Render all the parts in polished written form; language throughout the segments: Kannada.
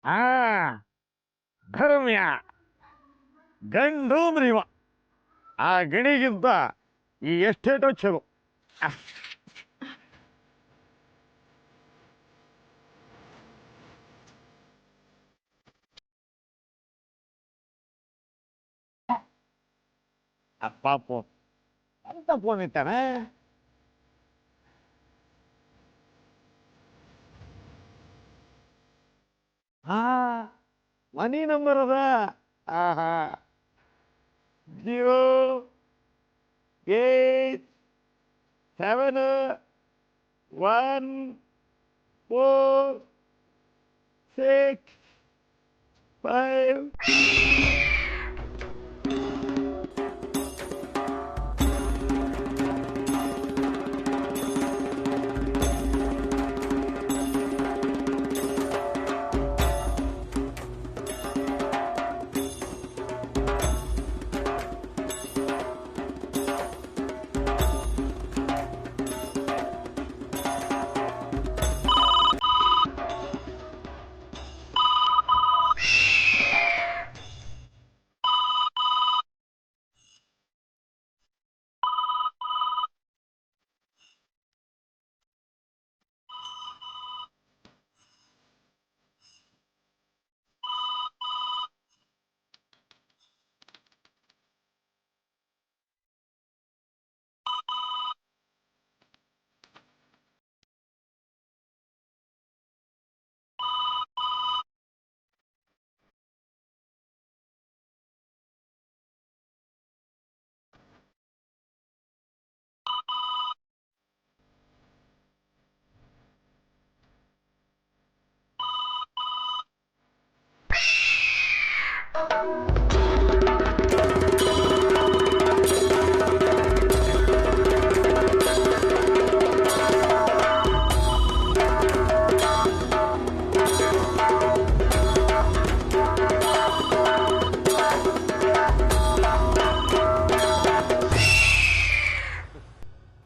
ಆ ಧರ್ಮ್ಯ ಗಂಡು ಇವ ಆ ಗಣಿಗಿಂತ ಈ ಎಸ್ಟೇಟೋ ಚಲೋ. ಅಪ್ಪಾಪು ಅಂತ ಫೋನ್ ಇತ್ತಾನೆ. ಹಾ ಮನಿ ನಂಬರ್ ಅದ. ಆಹಾ 0871465.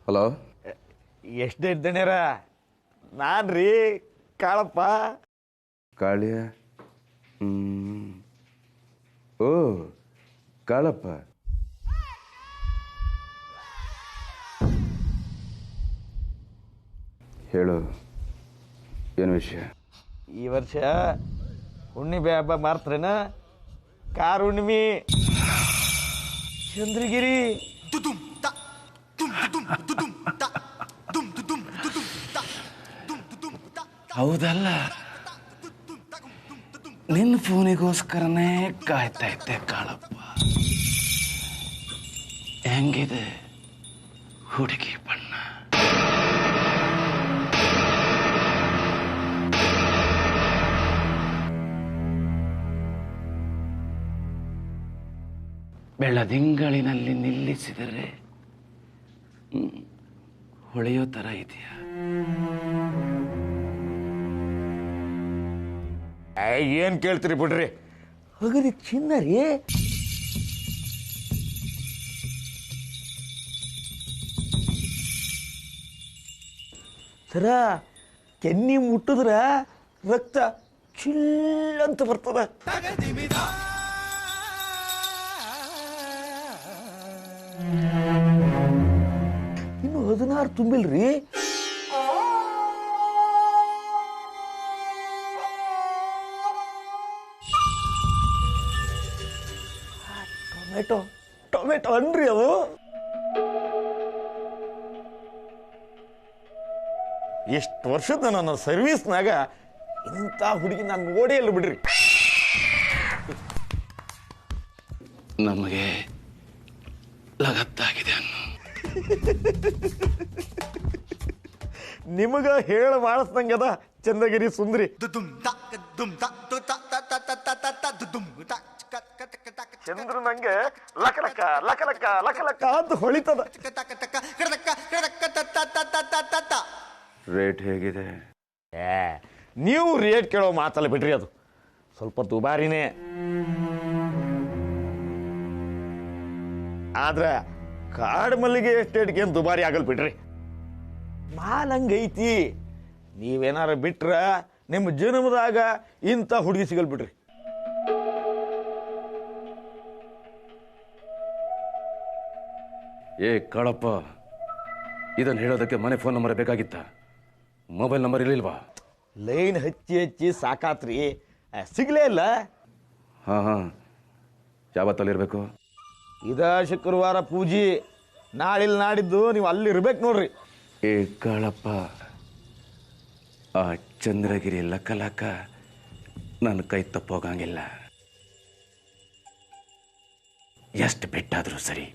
ಹಲೋ, ಎಷ್ಟು ದಣ್ಯರ? ನಾನು ರೀ ಕಾಳಪ್ಪ. ಕಾಳಿಯ? ಓ ಕಾಳಪ್ಪ, ಹೇಳು, ಏನು ವಿಷಯ? ಈ ವರ್ಷ ಹುಣ್ಣಿಮೆ ಹಬ್ಬ ಮಾಡ್ತ್ರೇನ? ಕಾರ್ ಹುಣ್ಣಿಮೆ ಚಂದ್ರಗಿರಿ. ಹೌದಲ್ಲ, ನಿನ್ನ ಫೋನಿಗೋಸ್ಕರನೇ ಕಾಯ್ತಾ ಇದ್ದೆ ಕಾಳಪ್ಪ. ಹೆಂಗಿದೆ ಹುಡುಗಿ ಬಣ್ಣ? ಬೆಳದಿಂಗಳಿನಲ್ಲಿ ನಿಲ್ಲಿಸಿದರೆ ಹೊಳೆಯೋ ತರ ಇದೆಯಾ? ಏನ್ ಕೇಳ್ತೀರಿ ಬಿಡ್ರಿ. ಹಗರಿ ಚಿನ್ನ ರೀ. ಸರ ಕೆನ್ನಿ ಮುಟ್ಟಿದ್ರ ರಕ್ತ ಚಿಲ್ಲಂತ ಬರ್ತದ. ಇನ್ನು 16 ತುಂಬಿಲ್ರಿ. ಟೊಮೆಟೊ ಟೊಮೆಟೊ ಅನ್ರಿ ಅದು. ಎಷ್ಟು ವರ್ಷದ ನನ್ನ ಸರ್ವೀಸ್ನಾಗ ಇಂಥ ಹುಡುಗಿ ನಾನು ನೋಡೇ ಇಲ್ಲ ಬಿಡ್ರಿ. ನಮಗೆ ಲಗತ್ತಾಗಿದೆ ಅನ್ನು. ನಿಮಗ ಹೇಳ ಮಾಡಿಸ್ದಂಗದ ಚಂದ್ರಗಿರಿ ಸುಂದ್ರಿ. ಚಂದ್ರ ನಂಗೆ ಲಕಲಕ ಲಕಲಕ ಲಕಲಕ ಅಂತ ಹೊಳಿತದ. ರೇಟ್ ಹೇಗಿದೆ? ನೀವು ರೇಟ್ ಕೇಳೋ ಮಾತಲ್ಲ ಬಿಡ್ರಿ, ಅದು ಸ್ವಲ್ಪ ದುಬಾರಿನೇ. ಆದ್ರೆ ಕಾಡು ಮಲ್ಲಿಗೆ ಎಸ್ಟೇಟ್ಗೆ ಏನು ದುಬಾರಿ ಆಗಲ್ ಬಿಡ್ರಿ. ಮಾಲ್ ಹಂಗೈತಿ. ನೀವೇನಾರ ಬಿಟ್ರ ನಿಮ್ಮ ಜನ್ಮದಾಗ ಇಂಥ ಹುಡುಗಿ ಸಿಗಲ್ ಬಿಡ್ರಿ. ಏ ಕಾಳಪ್ಪ, ಇದನ್ನು ಹೇಳೋದಕ್ಕೆ ಮನೆ ಫೋನ್ ನಂಬರ್ ಬೇಕಾಗಿತ್ತ? ಮೊಬೈಲ್ ನಂಬರ್ ಇರಲಿಲ್ವಾ? ಲೈನ್ ಹಚ್ಚಿ ಹಚ್ಚಿ ಸಾಕಾತ್ರಿ, ಸಿಗ್ಲೇ ಇಲ್ಲ. ಹಾಂ, ಯಾವತ್ತಲ್ಲಿರಬೇಕು? ಇದ ಶುಕ್ರವಾರ ಪೂಜೆ, ನಾಳಿಲ್ ನಾಡಿದ್ದು ನೀವು ಅಲ್ಲಿ ಇರ್ಬೇಕು ನೋಡ್ರಿ. ಏ ಕಾಳಪ್ಪ, ಆ ಚಂದ್ರಗಿರಿ ಲಕ್ಕ ನನ್ನ ಕೈ ತಪ್ಪೋಗಂಗಿಲ್ಲ. ಎಷ್ಟು ಬಿಟ್ಟಾದರೂ ಸರಿ.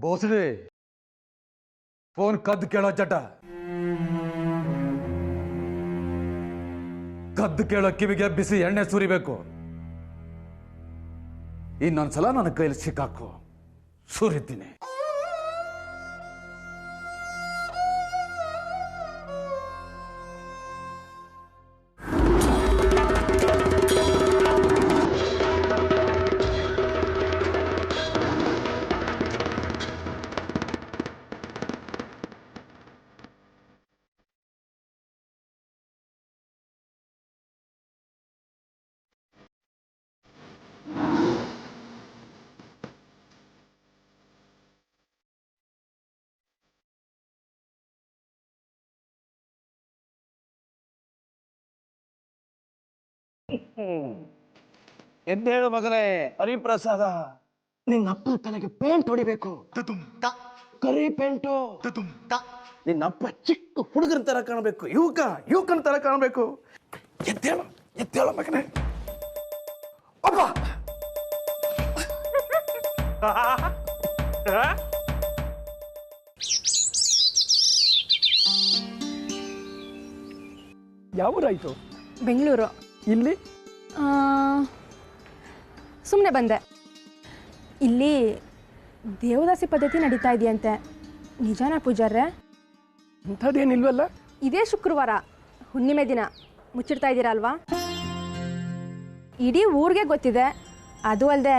ಬೋಸಡಿ ಫೋನ್ ಕದ್ದು ಕೇಳೋ ಚಟ, ಕದ್ದು ಕೇಳೋ ಕಿವಿಗೆ ಬಿಸಿ ಎಣ್ಣೆ ಸುರಿಬೇಕು. ಇನ್ನೊಂದ್ಸಲ ನನ್ನ ಕೈಲಿ ಸಿಕ್ಕಾಕು, ಸುರಿತೀನಿ. ಎದ್ದೇಳು ಮಗನೇ ಹರಿಪ್ರಸಾದ, ನಿನ್ನ ಅಪ್ಪನ ತಲೆಗೆ ಪೇಂಟ್ ಹೊಡಿಬೇಕು. ಕರಿ ಪೇಂಟು. ನಿನ್ನ ಅಪ್ಪ ಚಿಕ್ಕ ಹುಡುಗನ ತರ ಕಾಣಬೇಕು, ಯುವಕನ ತರ ಕಾಣಬೇಕು. ಎದ್ದೇಳು ಮಗನೇ. ಅಪ್ಪ ಯಾವೂರಾಯ್ತು? ಬೆಂಗಳೂರು. ಇಲ್ಲಿ ಸುಮ್ಮನೆ ಬಂದೆ. ಇಲ್ಲಿ ದೇವದಾಸಿ ಪದ್ಧತಿ ನಡೀತಾ ಇದೆಯಂತೆ, ನಿಜಾನಾ ಪೂಜಾರ್ರೆ? ಅಂಥದ್ದೇನಿಲ್ವಲ್ಲ. ಇದೇ ಶುಕ್ರವಾರ ಹುಣ್ಣಿಮೆ ದಿನ ಮುಚ್ಚಿಡ್ತಾ ಇದ್ದೀರಾ ಅಲ್ವಾ? ಇಡೀ ಊರಿಗೆ ಗೊತ್ತಿದೆ. ಅದು ಅಲ್ಲದೆ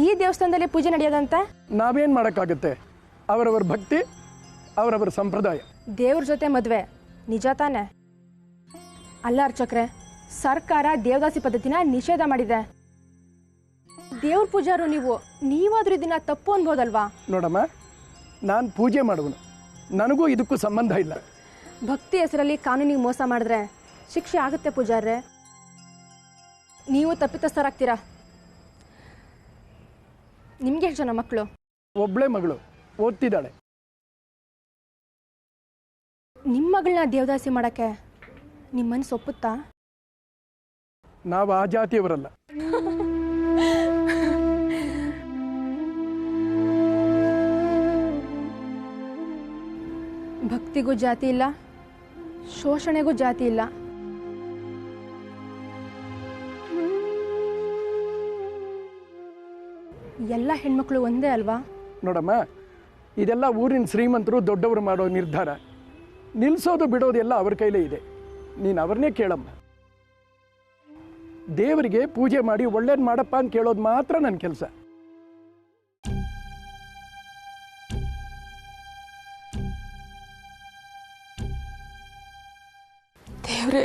ಈ ದೇವಸ್ಥಾನದಲ್ಲಿ ಪೂಜೆ ನಡೆಯೋದಂತೆ. ನಾವೇನು ಮಾಡೋಕ್ಕಾಗುತ್ತೆ? ಅವರವರ ಭಕ್ತಿ, ಅವರವರ ಸಂಪ್ರದಾಯ. ದೇವ್ರ ಜೊತೆ ಮದುವೆ ನಿಜ ತಾನೆ? ಅಲ್ಲ ಅರ್ಚಕ್ರೆ, ಸರ್ಕಾರ ದೇವದಾಸಿ ಪದ್ಧತಿನ ನಿಷೇಧ ಮಾಡಿದೆ. ದೇವ್ರ ಪೂಜಾರು ನೀವಾದ್ರೂ ಇದನ್ನ ತಪ್ಪು ಅನ್ಬೋದಲ್ವಾ? ನೋಡಮ್ಮ, ನಾನು ಪೂಜೆ ಮಾಡುವನು, ನನಗೂ ಇದಕ್ಕೂ ಸಂಬಂಧ ಇಲ್ಲ. ಭಕ್ತಿ ಹೆಸರಲ್ಲಿ ಕಾನೂನಿಗೆ ಮೋಸ ಮಾಡಿದ್ರೆ ಶಿಕ್ಷೆ ಆಗುತ್ತೆ ಪೂಜಾರ್ರೆ. ನೀವು ತಪ್ಪಿತಸ್ಥರಾಗ್ತೀರಾ. ನಿಮ್ಗೆ ಎಷ್ಟು ಜನ ಮಕ್ಕಳು? ಒಬ್ಳೆ ಮಗಳು, ಓದ್ತಿದ್ದಾಳೆ. ನಿಮ್ಮ ಮಗಳನ್ನ ದೇವದಾಸಿ ಮಾಡಕ್ಕೆ ನಿಮ್ಮ ಮನಸ್ಸು ಒಪ್ಪುತ್ತಾ? ನಾವು ಆ ಜಾತಿಯವರಲ್ಲ. ಭಕ್ತಿಗೂ ಜಾತಿ ಇಲ್ಲ, ಶೋಷಣೆಗೂ ಜಾತಿ ಇಲ್ಲ. ಎಲ್ಲ ಹೆಣ್ಮಕ್ಳು ಒಂದೇ ಅಲ್ವಾ? ನೋಡಮ್ಮ, ಇದೆಲ್ಲ ಊರಿನ ಶ್ರೀಮಂತರು ದೊಡ್ಡವರು ಮಾಡೋ ನಿರ್ಧಾರ. ನಿಲ್ಲಿಸೋದು ಬಿಡೋದೆಲ್ಲ ಅವ್ರ ಕೈಲೇ ಇದೆ. ನೀನು ಅವ್ರನ್ನೇ ಕೇಳಮ್ಮ. ದೇವರಿಗೆ ಪೂಜೆ ಮಾಡಿ ಒಳ್ಳೇದು ಮಾಡಪ್ಪ ಅಂತ ಕೇಳೋದು ಮಾತ್ರ ನನ್ನ ಕೆಲಸ. ದೇವ್ರೆ,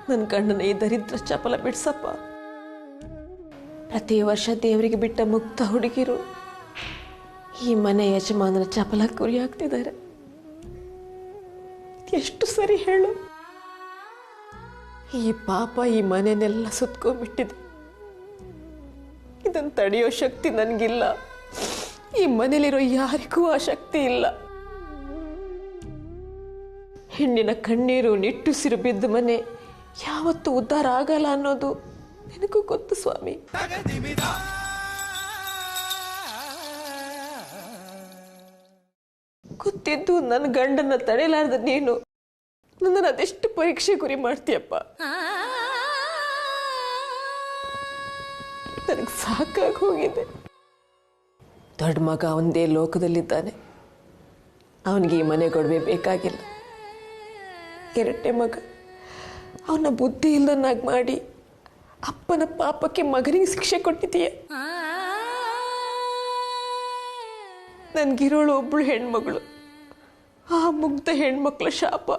ನನ್ನ ಗಂಡನ ಈ ದರಿದ್ರ ಚಪಲ ಬಿಡ್ಸಪ್ಪ. ಪ್ರತಿ ವರ್ಷ ದೇವರಿಗೆ ಬಿಟ್ಟ ಮುಕ್ತ ಹುಡುಗಿರು ಈ ಮನೆ ಯಜಮಾನರ ಚಪಲ ಗುರಿ ಆಗ್ತಿದ್ದಾರೆ. ಎಷ್ಟು ಸರಿ ಹೇಳು. ಈ ಪಾಪ ಈ ಮನೆನೆಲ್ಲ ಸುತ್ಕೊಂಡ್ಬಿಟ್ಟಿದೆ. ಇದನ್ನು ತಡೆಯೋ ಶಕ್ತಿ ನನಗಿಲ್ಲ. ಈ ಮನೇಲಿರೋ ಯಾರಿಗೂ ಆ ಶಕ್ತಿ ಇಲ್ಲ. ಹೆಣ್ಣಿನ ಕಣ್ಣೀರು ನಿಟ್ಟುಸಿರು ಬಿದ್ದ ಮನೆ ಯಾವತ್ತೂ ಉದ್ಧಾರ ಆಗಲ್ಲ ಅನ್ನೋದು ನಿನಗೂ ಗೊತ್ತು ಸ್ವಾಮಿ. ಗೊತ್ತಿದ್ದು ನನ್ನ ಗಂಡನ್ನ ತಡೆಯಲಾರ್ದ ನೀನು ನನ್ನನ್ನು ಅದೆಷ್ಟು ಪರೀಕ್ಷೆ ಗುರಿ ಮಾಡ್ತೀಯಪ್ಪ. ನನಗೆ ಸಾಕಾಗಿ ಹೋಗಿದೆ. ದೊಡ್ಡ ಮಗ ಒಂದೇ ಲೋಕದಲ್ಲಿದ್ದಾನೆ. ಅವನಿಗೆ ಈ ಮನೆ ಗೊಡವೆ ಬೇಕಾಗಿಲ್ಲ. ಎರಡನೇ ಮಗ ಅವನ ಬುದ್ಧಿ ಇಲ್ಲದನ್ನಾಗಿ ಮಾಡಿ ಅಪ್ಪನ ಪಾಪಕ್ಕೆ ಮಗನಿಗೆ ಶಿಕ್ಷೆ ಕೊಟ್ಟಿದೀಯ. ನನ್ಗಿರೋಳು ಒಬ್ಳು ಹೆಣ್ಮಗಳು. ಆ ಮುಗ್ಧ ಹೆಣ್ಮಕ್ಳ ಶಾಪ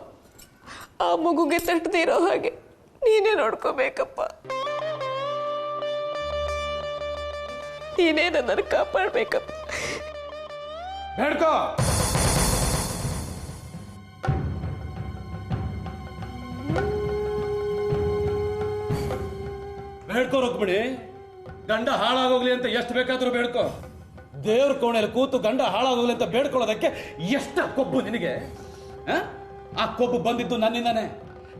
ಆ ಮಗುಗೆ ತಟ್ಟದೇ ಇರೋ ಹಾಗೆ ನೀನೇ ನೋಡ್ಕೋಬೇಕಪ್ಪ. ನೀನೇ ನನ್ನನ್ನು ಕಾಪಾಡ್ಬೇಕಪ್ಪ. ಬೇಡ್ಕೋ. ಬೇಡ್ಕೋ ರುಕ್ಮಿಣಿ. ಗಂಡ ಹಾಳಾಗೋಗ್ಲಿ ಅಂತ ಎಷ್ಟು ಬೇಕಾದ್ರೂ ಬೇಡ್ಕೋ. ದೇವ್ರ ಕೋಣೆಯಲ್ಲಿ ಕೂತು ಗಂಡ ಹಾಳಾಗೋಗ್ಲಿ ಅಂತ ಬೇಡ್ಕೊಳ್ಳೋದಕ್ಕೆ ಎಷ್ಟು ಕೊಬ್ಬು ನಿನಗೆ? ಆ ಕೊಬ್ಬು ಬಂದಿದ್ದು ನನ್ನಿಂದಾನೆ.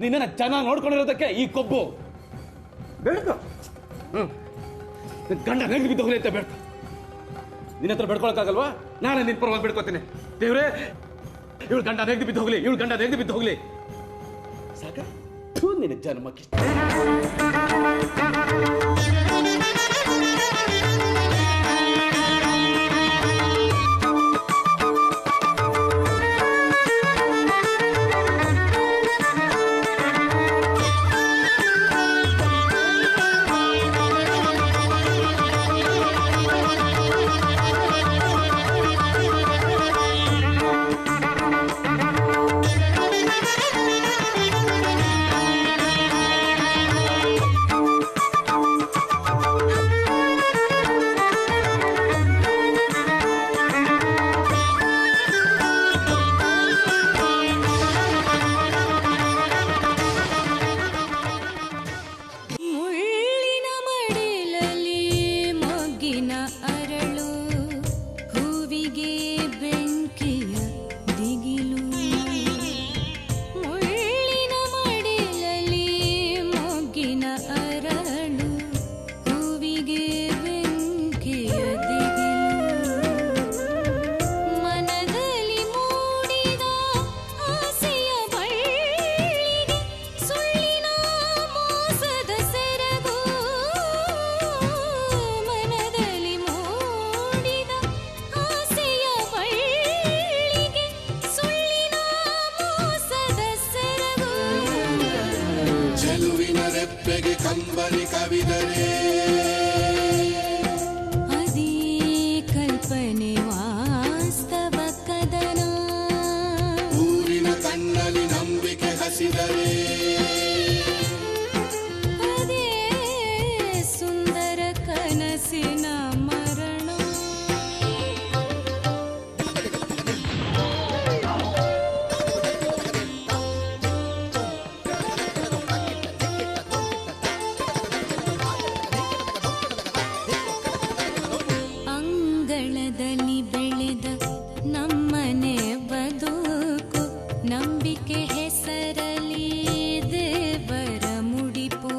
ನಿನ್ನ ಚೆನ್ನಾಗಿ ನೋಡ್ಕೊಂಡಿರೋದಕ್ಕೆ ಈ ಕೊಬ್ಬು. ಬೇಡ್ಕೋ. ಗಂಡ ನೆಗೆದು ಬಿದ್ದು ಹೋಗ್ಲಿ ಅಂತ ಬೇಡ್ಕೋ. ನಿನ್ನ ಹತ್ರ ಬೇಡ್ಕೊಳಕ್ಕಾಗಲ್ವಾ? ನಾನೇ ನಿನ್ ಪರವಾಗಿ ಬೇಡ್ಕೋತೀನಿ. ದೇವ್ರೇ, ಇವಳು ಗಂಡ ನೆಗೆದು ಬಿದ್ದು ಹೋಗ್ಲಿ, ಇವಳು ಗಂಡ ನೆಗೆದು ಬಿದ್ದು ಹೋಗ್ಲಿ. ಸಾಕ ನಿನ್ನ ಜನ್ಮಕ್ಕೆ. ಕಂಬನಿ ಕವಿದರೆ ಅದೇ ಕಲ್ಪನೆ ವಾಸ್ತವ ಕದನ. ಊರಿನ ಕಣ್ಣಲ್ಲಿ ನಂಬಿಕೆ ಹಸಿದರೆ ಅದೇ ಸುಂದರ ಕನಸಿನ ಮರಣ. ಅಂಗಳದಲ್ಲಿ ಬೆಳೆದ ನಮ್ಮನೆ ಬದುಕು ನಂಬಿಕೆ ಹೆಸರಲಿ ದೇವರ ಮುಡಿಪು.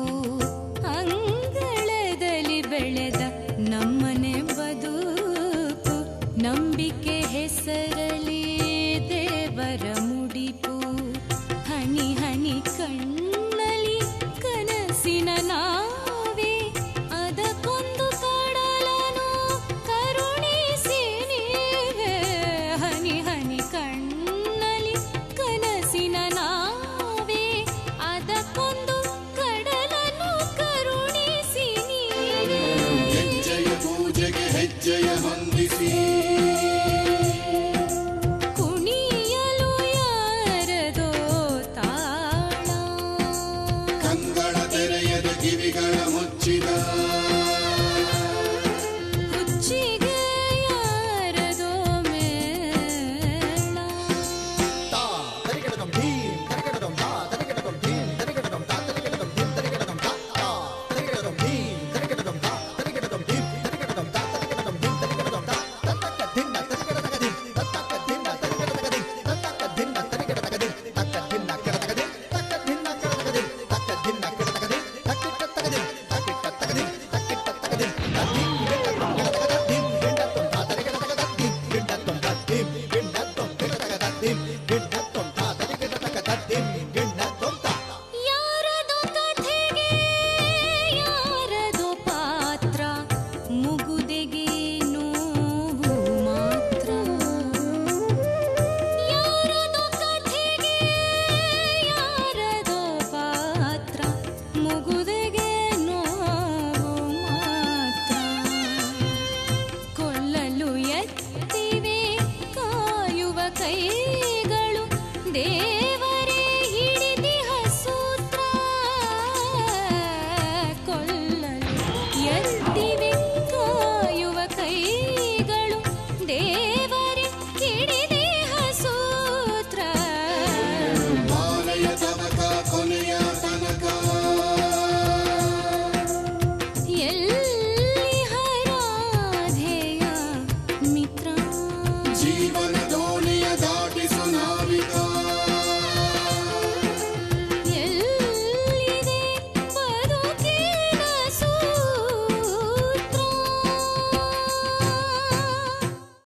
ಅಂಗಳದಲ್ಲಿ ಬೆಳೆದ ನಮ್ಮನೆ ಬದುಕು ನಂಬಿಕೆ ಹೆಸರಲಿ ದೇವರ ಮುಡಿಪು. ಹನಿ ಹನಿ ಕಣ್ಣಲ್ಲಿ ಕನಸಿನ ನಾವೇ ಅದಕ್ಕೊಂದು ಕಡಲನು ಕರುಣಿಸಿ ನೀವೇ. ಹನಿ ಹನಿ ಕಣ್ಣಲ್ಲಿ ಕನಸಿನ ನಾವೇ ಅದಕ್ಕೊಂದು ಕಡಲನು ಕರುಣಿಸಿ ನೀವೇ. ಹೆಜ್ಜೆಯ ಪೂಜೆಗೆ ಹೆಜ್ಜೆಯ ಹೊಂದಿಸಿ